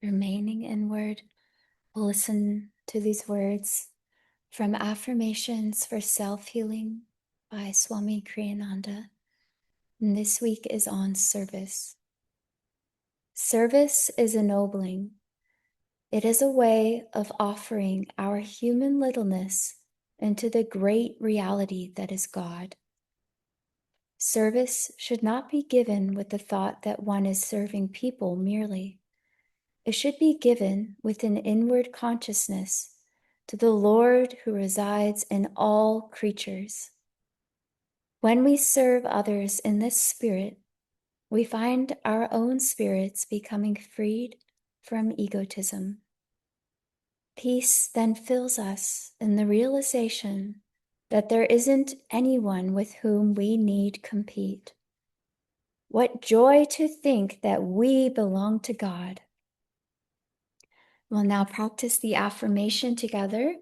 Remaining inward, we'll listen to these words from Affirmations for Self-Healing by Swami Kriyananda. And this week is on service. Service is ennobling. It is a way of offering our human littleness into the great reality that is God. Service should not be given with the thought that one is serving people merely. It should be given with an inward consciousness to the Lord who resides in all creatures. When we serve others in this spirit, we find our own spirits becoming freed from egotism. Peace then fills us in the realization that there isn't anyone with whom we need compete. What joy to think that we belong to God. We'll now practice the affirmation together.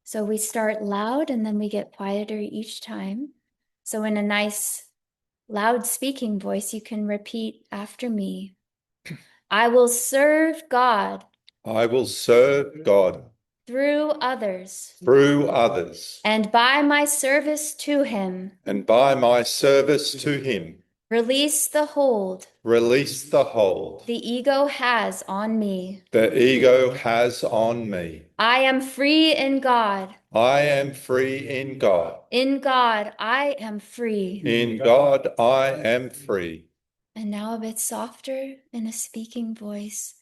So we start loud and then we get quieter each time. So in a nice loud speaking voice, you can repeat after me. I will serve God. I will serve God Through others. through others. And by my service to Him. And by my service to Him. Release the hold. Release the hold The ego has on me. the ego has on me. I am free in God. I am free in God. In God, I am free. In God, I am free. And now a bit softer in a speaking voice.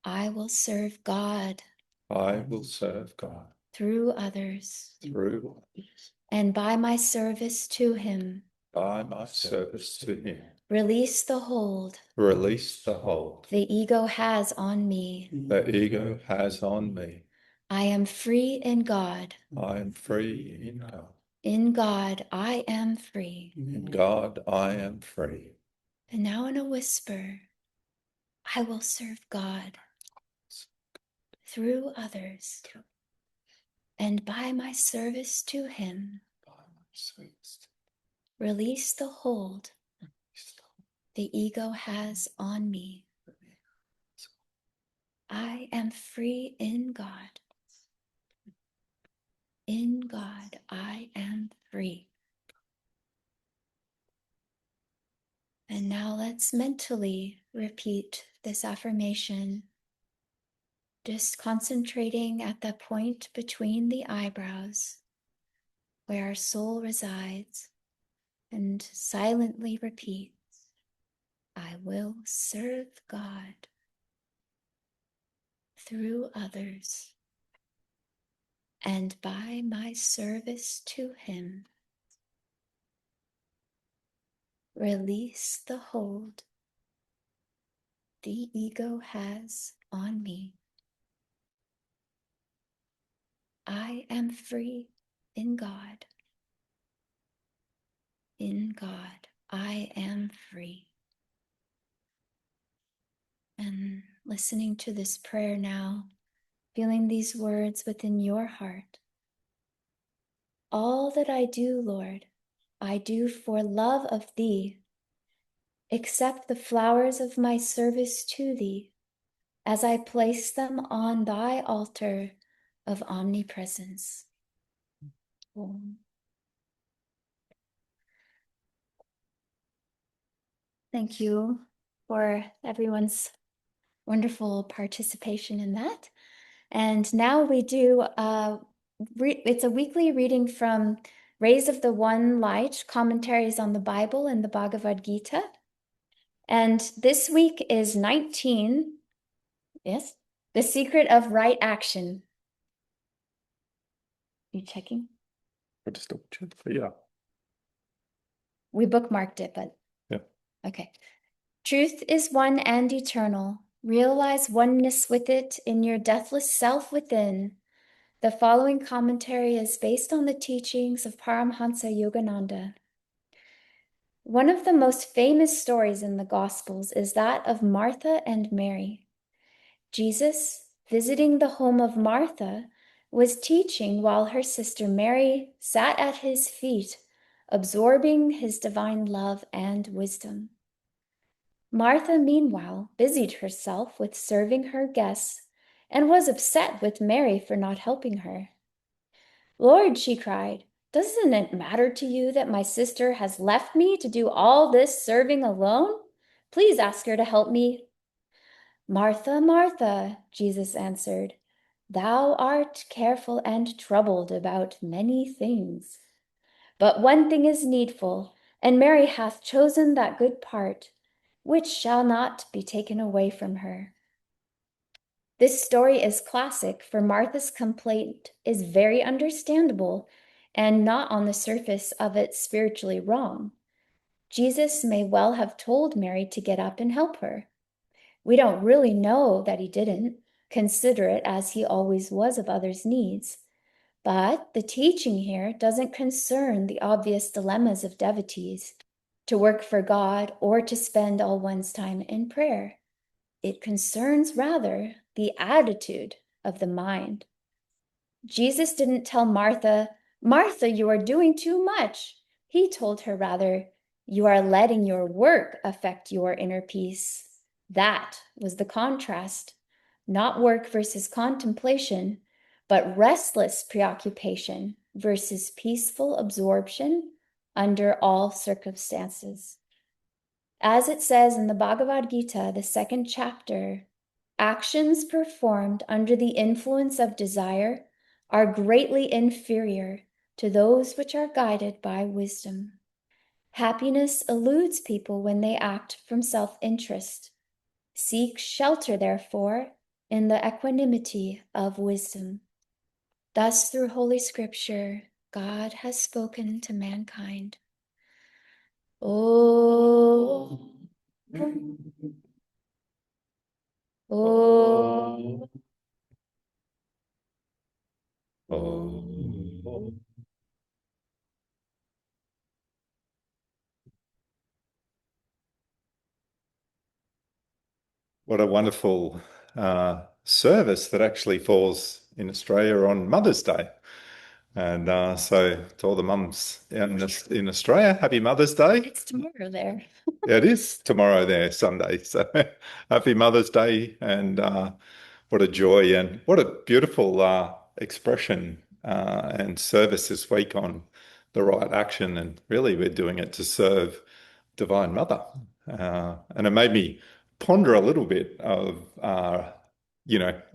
I will serve God. I will serve God Through others. through others. And by my service to Him. By my service to Him. Release the hold. Release the hold The ego has on me. the ego has on me. I am free in God. I am free in God. In God, I am free. In God, I am free. And now in a whisper, I will serve God through others. And by my service to Him, release the hold the ego has on me. I am free in God. In God, I am free. And now let's mentally repeat this affirmation, just concentrating at the point between the eyebrows where our soul resides, and silently repeat, I will serve God through others, and by my service to Him, release the hold the ego has on me. I am free in God. In God, I am free. And listening to this prayer now, feeling these words within your heart. All that I do, Lord, I do for love of Thee. Accept the flowers of my service to Thee as I place them on Thy altar of omnipresence. Om. Thank you for everyone's wonderful participation in that. And now we do, it's a weekly reading from Rays of the One Light, commentaries on the Bible and the Bhagavad Gita. And this week is 19, yes, The Secret of Right Action. You checking? I just double check, but yeah. We bookmarked it, but yeah. Okay. Truth is one and eternal. Realize oneness with it in your deathless self within. The following commentary is based on the teachings of Paramhansa Yogananda. One of the most famous stories in the Gospels is that of Martha and Mary. Jesus, visiting the home of Martha, was teaching while her sister Mary sat at his feet, absorbing his divine love and wisdom. Martha, meanwhile, busied herself with serving her guests and was upset with Mary for not helping her. Lord, she cried, doesn't it matter to you that my sister has left me to do all this serving alone? Please ask her to help me. Martha, Martha, Jesus answered, thou art careful and troubled about many things. But one thing is needful, and Mary hath chosen that good part, which shall not be taken away from her. This story is classic, for Martha's complaint is very understandable and not on the surface of it spiritually wrong. Jesus may well have told Mary to get up and help her. We don't really know that he didn't, considerate as he always was of others' needs. But the teaching here doesn't concern the obvious dilemmas of devotees, to work for God or to spend all one's time in prayer. It concerns rather the attitude of the mind. Jesus didn't tell Martha, Martha, you are doing too much. He told her rather, you are letting your work affect your inner peace. That was the contrast. Not work versus contemplation, but restless preoccupation versus peaceful absorption under all circumstances. As it says in the Bhagavad Gita, the second chapter, actions performed under the influence of desire are greatly inferior to those which are guided by wisdom. Happiness eludes people when they act from self-interest. Seek shelter, therefore, in the equanimity of wisdom. Thus, through Holy Scripture, God has spoken to mankind. Oh, oh, Oh. What a wonderful service that actually falls in Australia on Mother's Day. And so to all the mums in Australia, happy Mother's Day. It's tomorrow there. Yeah, it is tomorrow there, Sunday. So happy Mother's Day, and what a joy and what a beautiful expression and service this week on the right action. And really, we're doing it to serve Divine Mother. And it made me ponder a little bit of, a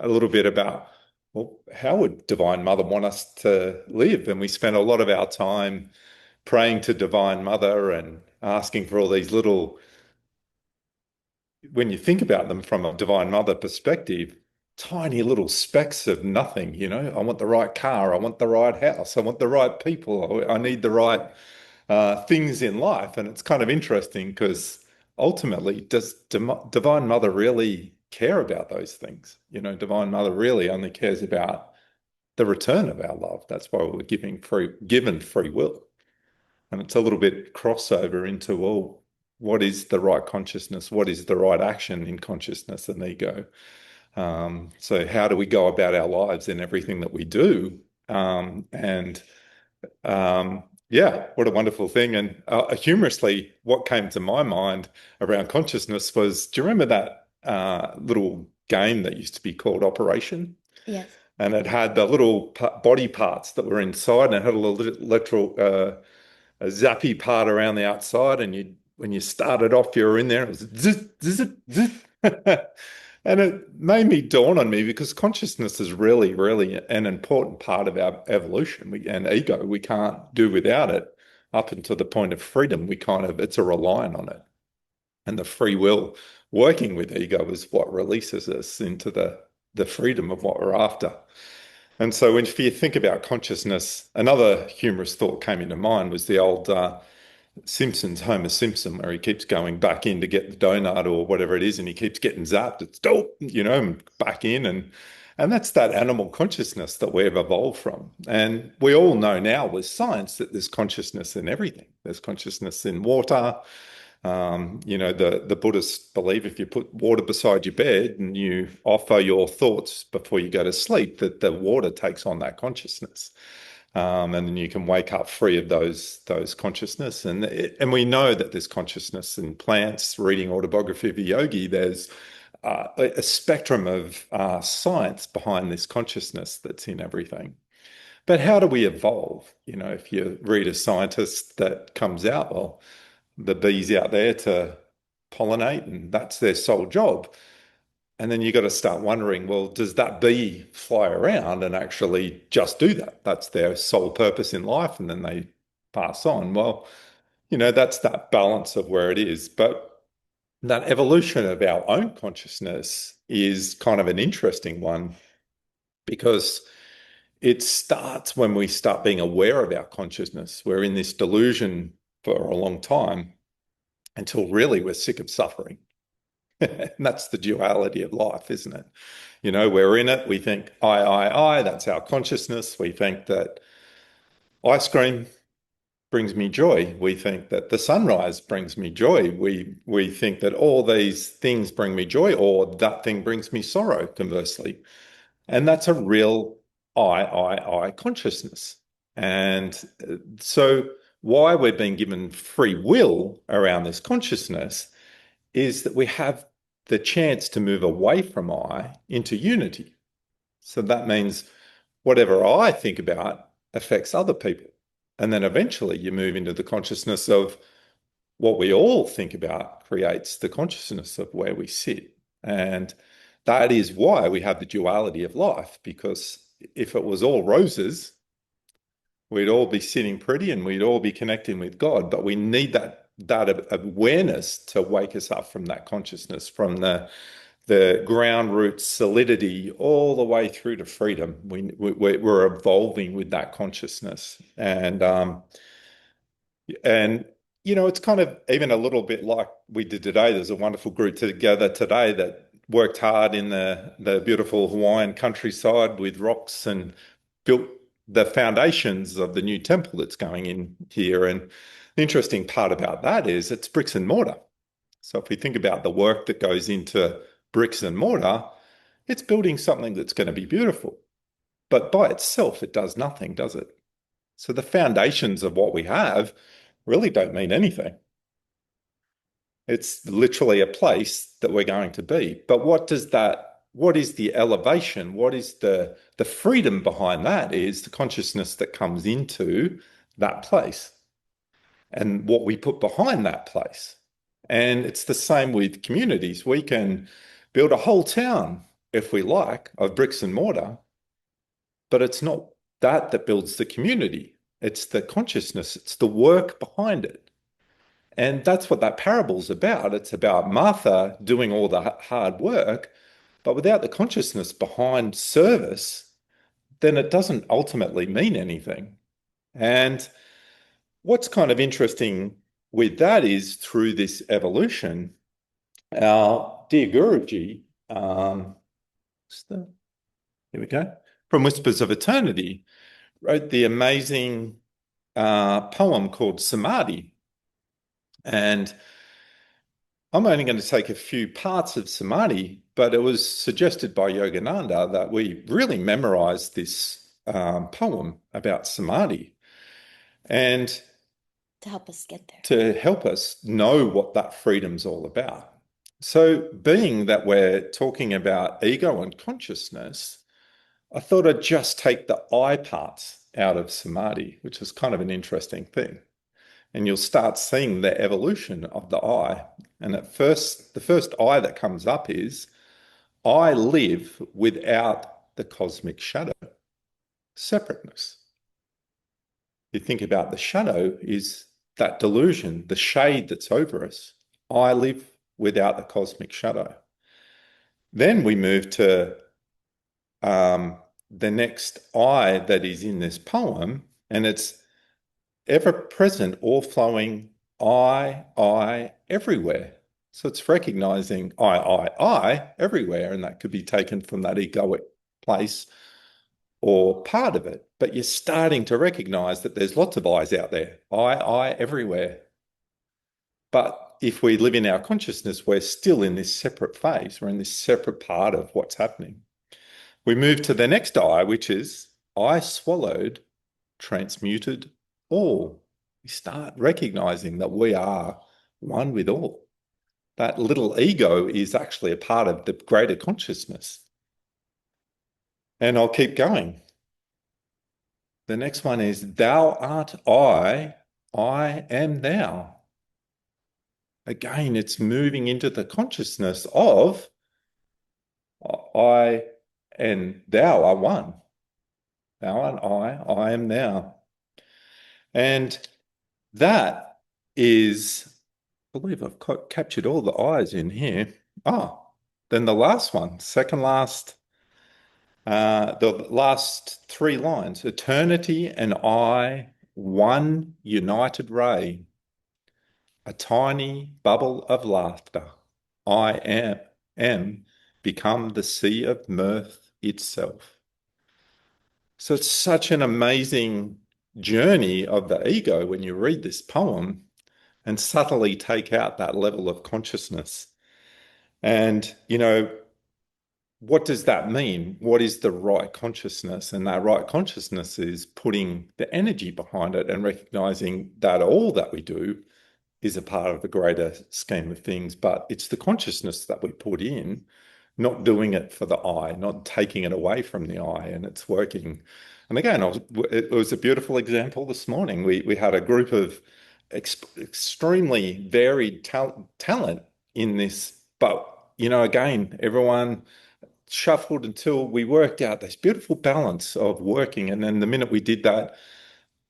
little bit about, well, how would Divine Mother want us to live? And we spent a lot of our time praying to Divine Mother and asking for all these little, when you think about them from a Divine Mother perspective, tiny little specks of nothing, I want the right car, I want the right house, I want the right people, I need the right things in life. And it's kind of interesting because ultimately, does Divine Mother really care about those things? Divine Mother really only cares about the return of our love. That's why we're given free will. And it's a little bit crossover into, well, what is the right consciousness? What is the right action in consciousness and ego? So how do we go about our lives in everything that we do? Yeah, what a wonderful thing. And humorously, what came to my mind around consciousness was, do you remember that little game that used to be called Operation? Yes. And it had the little body parts that were inside, and it had a little electrical a zappy part around the outside, and when you started off, you were in there, it was zzz, zzz, zzz. And it made me dawn on me because consciousness is really, really an important part of our evolution. And ego, we can't do without it up until the point of freedom. It's a relying on it. And the free will working with ego is what releases us into the freedom of what we're after. And so if you think about consciousness, another humorous thought came into mind was the old Simpsons, Homer Simpson, where he keeps going back in to get the donut or whatever it is, and he keeps getting zapped. It's dope, and back in. And that's that animal consciousness that we've evolved from. And we all know now with science that there's consciousness in everything. There's consciousness in water. The Buddhists believe if you put water beside your bed and you offer your thoughts before you go to sleep, that the water takes on that consciousness. And then you can wake up free of those consciousness. And we know that there's consciousness in plants. Reading Autobiography of a Yogi, there's a spectrum of science behind this consciousness that's in everything. But how do we evolve? You know, if you read a scientist that comes out, well, the bees out there to pollinate, and that's their sole job. And then you got to start wondering, well, does that bee fly around and actually just do that? That's their sole purpose in life, and then they pass on. Well, you know, that's that balance of where it is. But that evolution of our own consciousness is kind of an interesting one because it starts when we start being aware of our consciousness. We're in this delusion for a long time until really we're sick of suffering. And that's the duality of life, isn't it? You know, we're in it. We think I, that's our consciousness. We think that ice cream brings me joy. We think that the sunrise brings me joy. We think that all these things bring me joy, or that thing brings me sorrow, conversely. And that's a real I consciousness. And so why we're being given free will around this consciousness is that we have the chance to move away from I into unity. So that means whatever I think about affects other people. And then eventually you move into the consciousness of what we all think about creates the consciousness of where we sit. And that is why we have the duality of life, because if it was all roses, we'd all be sitting pretty and we'd all be connecting with God. But we need that awareness to wake us up from that consciousness, from the ground root solidity all the way through to freedom. We're evolving with that consciousness. And you know, it's kind of even a little bit like we did today. There's a wonderful group together today that worked hard in the beautiful Hawaiian countryside with rocks and built the foundations of the new temple that's going in here. And the interesting part about that is it's bricks and mortar. So if we think about the work that goes into bricks and mortar, it's building something that's going to be beautiful. But by itself, it does nothing, does it? So the foundations of what we have really don't mean anything. It's literally a place that we're going to be. But what is the elevation? What is the freedom behind that is the consciousness that comes into that place and what we put behind that place. And it's the same with communities. We can build a whole town, if we like, of bricks and mortar, but it's not that builds the community. It's the consciousness, it's the work behind it. And that's what that parable's about. It's about Martha doing all the hard work, but without the consciousness behind service, then it doesn't ultimately mean anything. And what's kind of interesting with that is through this evolution, our dear Guruji, here we go, from Whispers of Eternity, wrote the amazing poem called Samadhi. And I'm only going to take a few parts of Samadhi, but it was suggested by Yogananda that we really memorize this poem about Samadhi. And to help us get there. To help us know what that freedom's all about. So, being that we're talking about ego and consciousness, I thought I'd just take the I parts out of Samadhi, which is kind of an interesting thing. And you'll start seeing the evolution of the I. And at first, the first I that comes up is, I live without the cosmic shadow, separateness. You think about the shadow is that delusion, the shade that's over us. I live without the cosmic shadow. Then we move to the next I that is in this poem, and it's ever present, all flowing I everywhere. So it's recognizing I everywhere, and that could be taken from that egoic place or part of it. But you're starting to recognize that there's lots of I's out there, I everywhere. But if we live in our consciousness, we're still in this separate phase. We're in this separate part of what's happening. We move to the next I, which is I swallowed transmuted all. We start recognizing that we are one with all. That little ego is actually a part of the greater consciousness. And I'll keep going. The next one is, thou art I am thou. Again, it's moving into the consciousness of I and thou are one. Thou and I am thou. And that is, I believe I've captured all the I's in here. Oh, then the last one, second last, the last three lines, eternity and I, one united ray, a tiny bubble of laughter. I am become the sea of mirth itself. So it's such an amazing journey of the ego when you read this poem and subtly take out that level of consciousness. And, what does that mean? What is the right consciousness? And that right consciousness is putting the energy behind it and recognizing that all that we do is a part of the greater scheme of things, but it's the consciousness that we put in, not doing it for the I, not taking it away from the I, and it's working. And again, it was a beautiful example this morning. We had a group of extremely varied talent in this, but again, everyone shuffled until we worked out this beautiful balance of working. And then the minute we did that,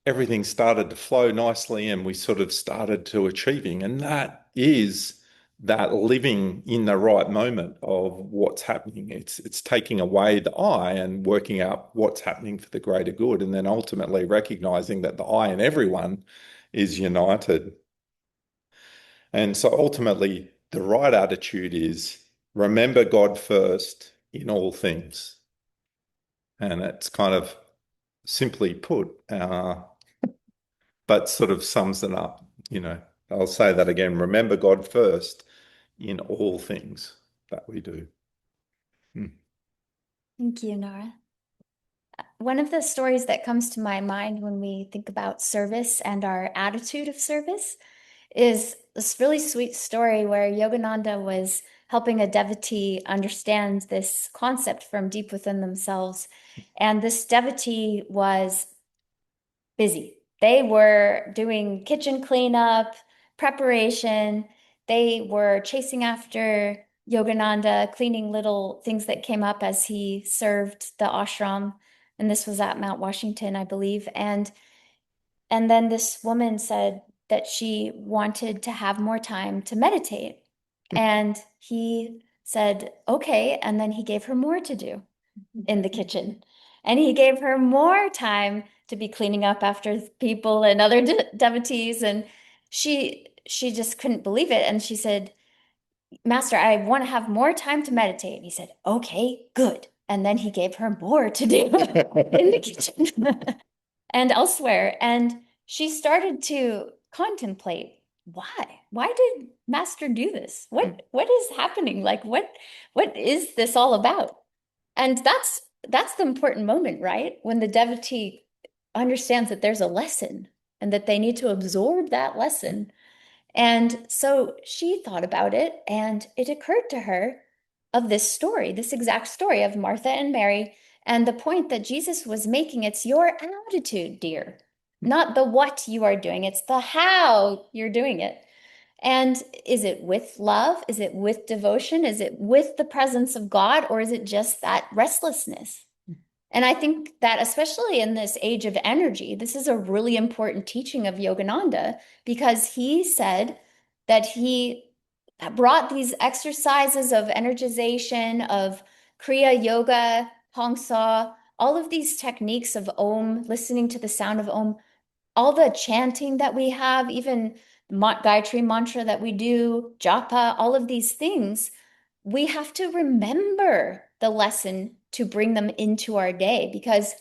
everything started to flow nicely and we sort of started to achieving. And that is that living in the right moment of what's happening. It's taking away the I and working out what's happening for the greater good, and then ultimately recognizing that the I in everyone is united. And so ultimately, the right attitude is remember God first in all things. And it's kind of simply put, but sort of sums it up. I'll say that again. Remember God first in all things that we do. Hmm. Thank you, Nara. One of the stories that comes to my mind when we think about service and our attitude of service is this really sweet story where Yogananda was helping a devotee understand this concept from deep within themselves. And this devotee was busy. They were doing kitchen cleanup, preparation. They were chasing after Yogananda, cleaning little things that came up as he served the ashram. And this was at Mount Washington, I believe. And then this woman said that she wanted to have more time to meditate. And he said, okay. And then he gave her more to do in the kitchen. And he gave her more time to be cleaning up after people and other devotees. And she just couldn't believe it. And she said, Master, I want to have more time to meditate. And he said, okay, good. And then he gave her more to do in the kitchen and elsewhere. And she started to contemplate, why? Why did Master do this? What is happening? Like what is this all about? And that's the important moment, right? When the devotee understands that there's a lesson and that they need to absorb that lesson. And so she thought about it, and it occurred to her of this story, this exact story of Martha and Mary, and the point that Jesus was making. It's your attitude, dear, not the what you are doing, it's the how you're doing it. And is it with love? Is it with devotion? Is it with the presence of God? Or is it just that restlessness? And I think that especially in this age of energy, this is a really important teaching of Yogananda, because he said that he brought these exercises of energization, of Kriya Yoga, Hongsa, all of these techniques of Om, listening to the sound of Om, all the chanting that we have, even Gayatri mantra that we do, japa, all of these things, we have to remember the lesson to bring them into our day, because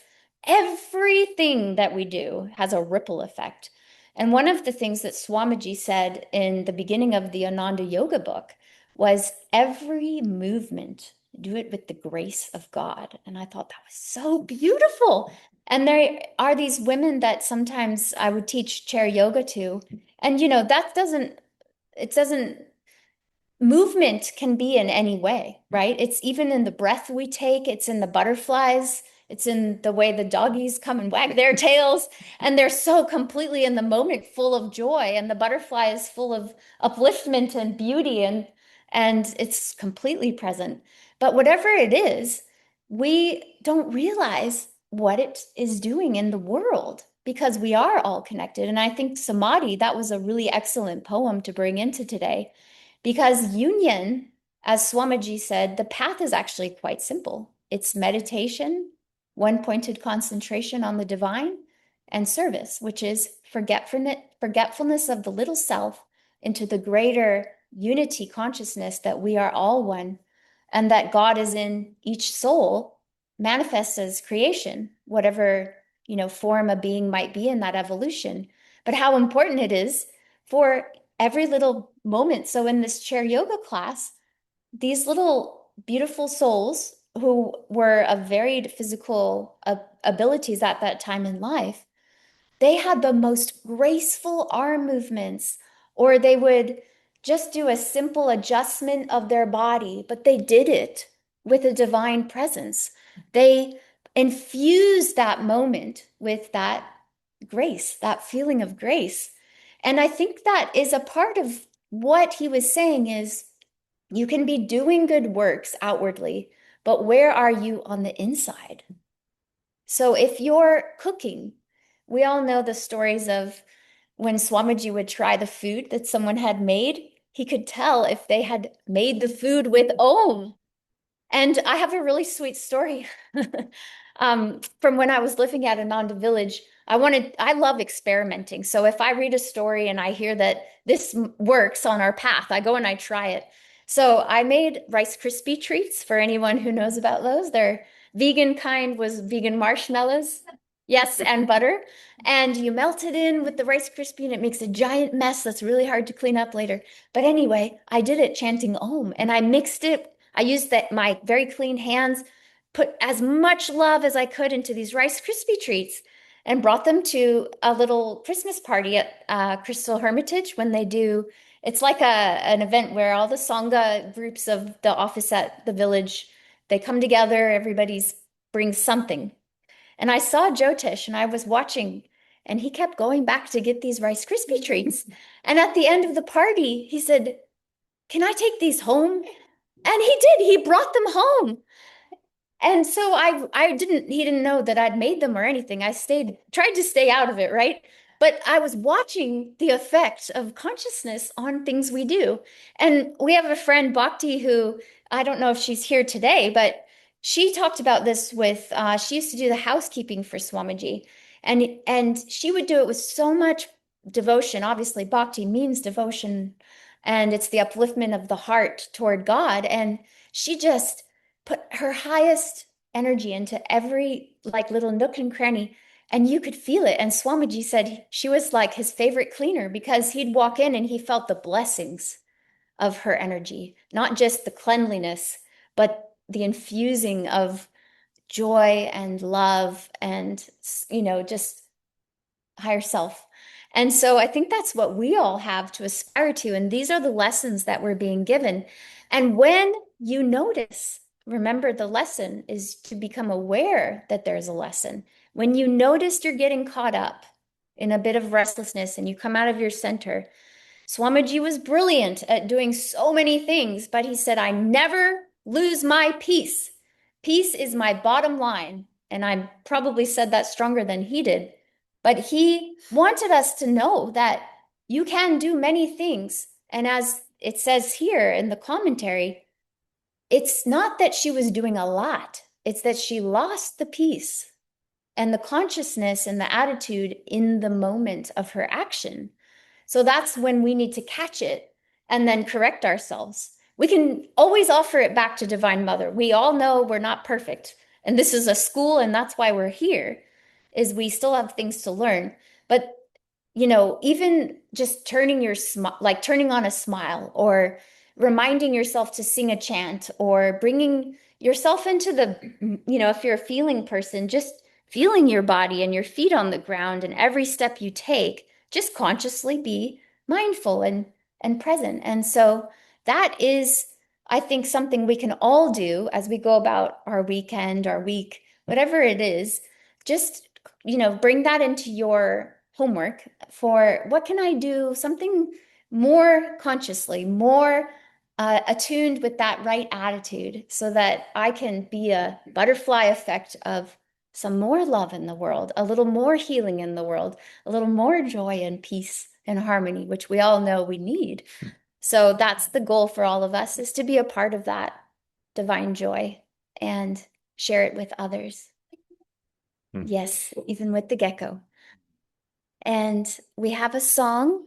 everything that we do has a ripple effect. And one of the things that Swamiji said in the beginning of the Ananda Yoga book was every movement, do it with the grace of God. And I thought that was so beautiful. And there are these women that sometimes I would teach chair yoga to. And, that it doesn't movement can be in any way, right? It's even in the breath we take, it's in the butterflies, it's in the way the doggies come and wag their tails, and they're so completely in the moment, full of joy, and the butterfly is full of upliftment and beauty, and it's completely present. But whatever it is, we don't realize what it is doing in the world because we are all connected. And I think Samadhi, that was a really excellent poem to bring into today. Because union, as Swamiji said, the path is actually quite simple. It's meditation, one-pointed concentration on the divine, and service, which is forgetfulness of the little self into the greater unity consciousness that we are all one, and that God is in each soul, manifests as creation, whatever, form a being might be in that evolution. But how important it is for every little moment. So in this chair yoga class, these little beautiful souls who were of varied physical abilities at that time in life, they had the most graceful arm movements, or they would just do a simple adjustment of their body, but they did it with a divine presence. They infused that moment with that grace, that feeling of grace. And I think that is a part of what he was saying is you can be doing good works outwardly, but where are you on the inside? So if you're cooking, we all know the stories of when Swamiji would try the food that someone had made, he could tell if they had made the food with Om. And I have a really sweet story from when I was living at Ananda Village. I love experimenting. So if I read a story and I hear that this works on our path, I go and I try it. So I made Rice Krispie treats for anyone who knows about those. Their vegan kind was vegan marshmallows. Yes, and butter. And you melt it in with the Rice Krispie and it makes a giant mess that's really hard to clean up later. But anyway, I did it chanting Om and I mixed it. I used my very clean hands, put as much love as I could into these Rice Krispie treats and brought them to a little Christmas party at Crystal Hermitage when they do. It's like an event where all the Sangha groups of the office at the village, they come together, everybody's brings something. And I saw Jyotish and I was watching and he kept going back to get these Rice Krispie treats. And at the end of the party, he said, "Can I take these home?" And he did. He brought them home. And so he didn't know that I'd made them or anything. Tried to stay out of it, right? But I was watching the effect of consciousness on things we do. And we have a friend, Bhakti, who I don't know if she's here today, but she talked about this she used to do the housekeeping for Swamiji. And she would do it with so much devotion. Obviously, Bhakti means devotion, and it's the upliftment of the heart toward God. And she just put her highest energy into every like little nook and cranny, and you could feel it. And Swamiji said she was like his favorite cleaner because he'd walk in and he felt the blessings of her energy, not just the cleanliness, but the infusing of joy and love and, just higher self. And so I think that's what we all have to aspire to. And these are the lessons that we're being given. And when you notice, remember the lesson is to become aware that there's a lesson. When you notice you're getting caught up in a bit of restlessness and you come out of your center, Swamiji was brilliant at doing so many things, but he said, I never lose my peace. Peace is my bottom line. And I probably said that stronger than he did. But he wanted us to know that you can do many things. And as it says here in the commentary, it's not that she was doing a lot, it's that she lost the peace and the consciousness and the attitude in the moment of her action. So that's when we need to catch it and then correct ourselves. We can always offer it back to Divine Mother. We all know we're not perfect. And this is a school, and that's why we're here, is we still have things to learn. But, even just turning on a smile or reminding yourself to sing a chant or bringing yourself into if you're a feeling person, just feeling your body and your feet on the ground, and every step you take, just consciously be mindful and present. And so that is, I think, something we can all do as we go about our weekend, our week, whatever it is. Just, bring that into your homework for what can I do, something more consciously, more attuned with that right attitude so that I can be a butterfly effect of some more love in the world, a little more healing in the world, a little more joy and peace and harmony, which we all know we need. So that's the goal for all of us, is to be a part of that divine joy and share it with others. Hmm. Yes, even with the gecko. And we have a song